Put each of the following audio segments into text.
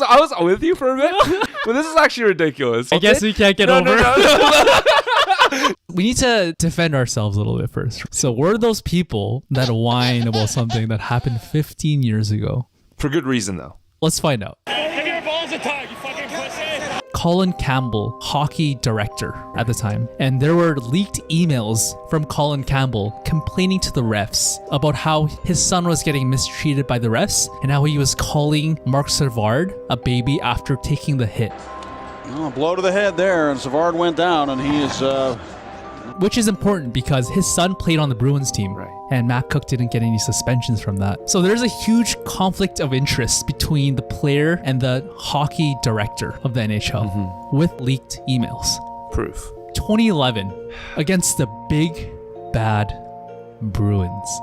I was with you for a bit, but this is actually ridiculous. I guess we can't get over No. We need to defend ourselves a little bit first. So we're those people that whine about something that happened 15 years ago. For good reason, though. Let's find out. Give your balls a tug, you fucking pussy. Colin Campbell, hockey director at the time. And there were leaked emails from Colin Campbell complaining to the refs about how his son was getting mistreated by the refs and how he was calling Mark Savard a baby after taking the hit. Oh, blow to the head there, and Savard went down, and he is... Which is important because his son played on the Bruins team. Right. And Matt Cook didn't get any suspensions from that. So there's a huge conflict of interest between the player and the hockey director of the NHL with leaked emails. Proof. 2011, against the big, bad Bruins,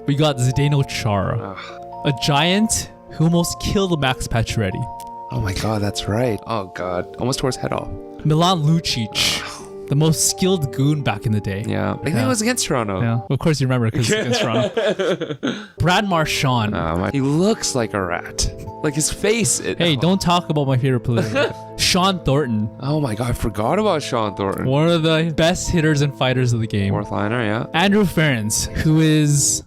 we got Zdeno Chara, a giant who almost killed Max Pacioretty. Oh my God, that's right. Oh God, almost tore his head off. Milan Lucic, the most skilled goon back in the day. Yeah, I think it was against Toronto. Yeah, of course you remember because it's against Toronto. Brad Marchand. He looks like a rat. Like his face. Hey, don't talk about my favorite player. Sean Thornton. Oh my God, I forgot about Sean Thornton. One of the best hitters and fighters of the game. Fourth liner, yeah. Andrew Ference, who is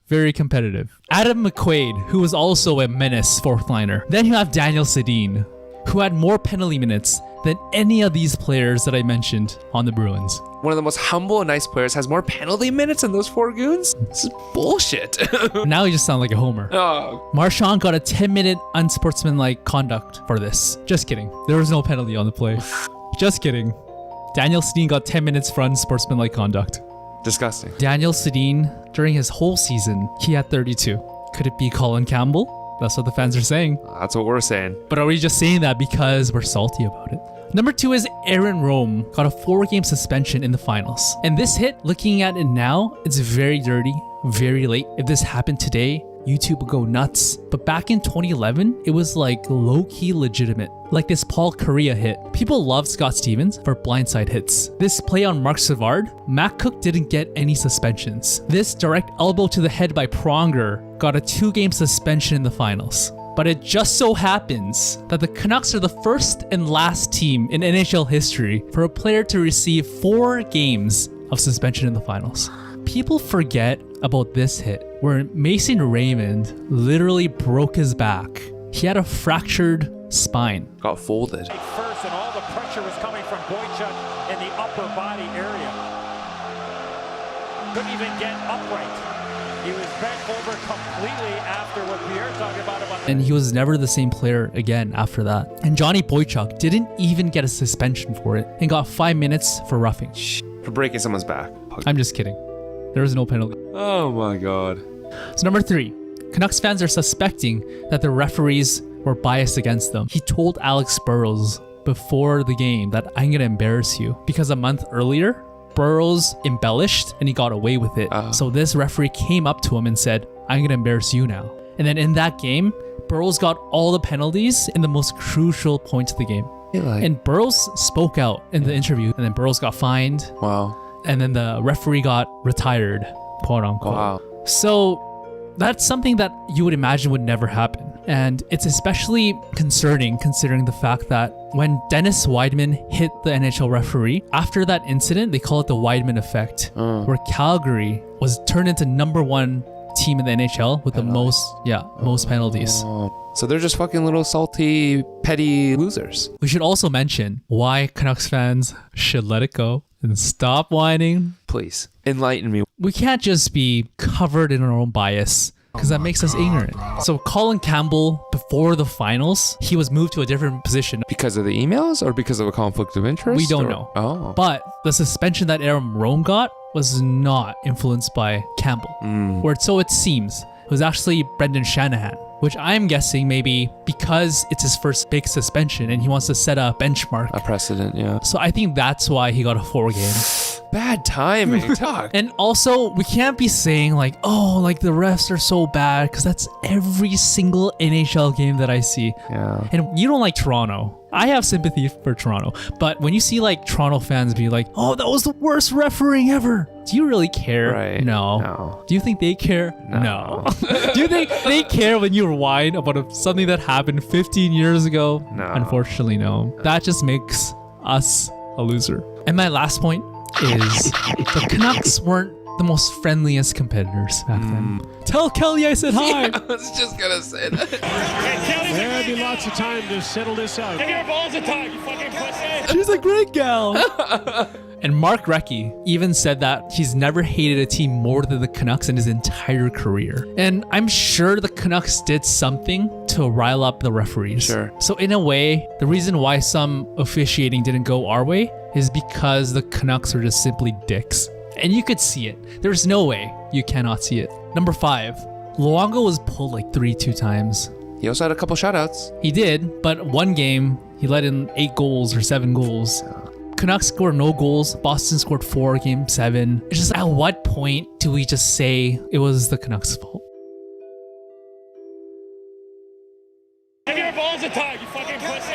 very competitive. Adam McQuaid, who was also a menace fourth liner. Then you have Daniel Sedin, who had more penalty minutes than any of these players that I mentioned on the Bruins. One of the most humble and nice players has more penalty minutes than those four goons? This is bullshit. Now you just sound like a homer. Oh. Marchand got a 10-minute unsportsmanlike conduct for this. Just kidding. There was no penalty on the play. Just kidding. Daniel Sedin got 10 minutes for unsportsmanlike conduct. Disgusting. Daniel Sedin, during his whole season, he had 32. Could it be Colin Campbell? That's what the fans are saying. That's what we're saying. But are we just saying that because we're salty about it? Number 2 is Aaron Rome got a 4-game suspension in the finals. And this hit, looking at it now, it's very dirty, very late. If this happened today, YouTube would go nuts. But back in 2011, it was like low-key legitimate. Like this Paul Correa hit. People love Scott Stevens for blindside hits. This play on Mark Savard, Matt Cook didn't get any suspensions. This direct elbow to the head by Pronger got a 2-game suspension in the finals. But it just so happens that the Canucks are the first and last team in NHL history for a player to receive 4 games of suspension in the finals. People forget about this hit where Mason Raymond literally broke his back. He had a fractured spine. Got folded. First, and all the pressure was coming from Boychuk in the upper body area. Couldn't even get upright. He was bent over completely after what Pierre talked about. And he was never the same player again after that. And Johnny Boychuk didn't even get a suspension for it and got 5 minutes for roughing. For breaking someone's back. I'm just kidding. There was no penalty. Oh my God. So number 3, Canucks fans are suspecting that the referees were biased against them. He told Alex Burrows before the game that I'm going to embarrass you because a month earlier, Burrows embellished and he got away with it. So this referee came up to him and said, I'm going to embarrass you now. And then in that game, Burrows got all the penalties in the most crucial points of the game. And Burrows spoke out in the interview, and then Burrows got fined. Wow. And then the referee got retired, quote unquote. Wow. So that's something that you would imagine would never happen. And it's especially concerning considering the fact that when Dennis Weidman hit the NHL referee, after that incident, they call it the Weidman effect, where Calgary was turned into #1 team in the NHL with the most penalties. So they're just fucking little salty, petty losers. We should also mention why Canucks fans should let it go and stop whining. Please, enlighten me. We can't just be covered in our own bias because that makes us ignorant. So Colin Campbell, before the finals, he was moved to a different position. Because of the emails or because of a conflict of interest? We don't know. Oh. But the suspension that Aaron Rome got was not influenced by Campbell. Or so it seems. It was actually Brendan Shanahan, which I'm guessing maybe because it's his first big suspension and he wants to set a benchmark. A precedent, yeah. So I think that's why he got a 4 game. Bad timing. Talk. And also, we can't be saying like, oh, like the refs are so bad, because that's every single NHL game that I see. Yeah. And you don't like Toronto. I have sympathy for Toronto. But when you see like Toronto fans be like, oh, that was the worst refereeing ever. Do you really care? Right. No. Do you think they care? No. Do you think they care when you whine about something that happened 15 years ago? No. Unfortunately, no. That just makes us a loser. And my last point is the Canucks weren't the most friendliest competitors back then. Tell Kelly I said hi. I was just gonna say that. There'll be lots of time to settle this out. Give your balls a time, you fucking pussy. She's a great gal. And Mark Recchi even said that he's never hated a team more than the Canucks in his entire career. And I'm sure the Canucks did something to rile up the referees. Sure. So in a way, the reason why some officiating didn't go our way is because the Canucks are just simply dicks. And you could see it. There's no way you cannot see it. Number 5, Luongo was pulled like 2 times. He also had a couple shutouts. He did, but one game, he let in 8 goals or 7 goals. Canucks scored no goals. Boston scored 4, game 7. It's just, at what point do we just say it was the Canucks' fault? Give your balls a time, you fucking pussy.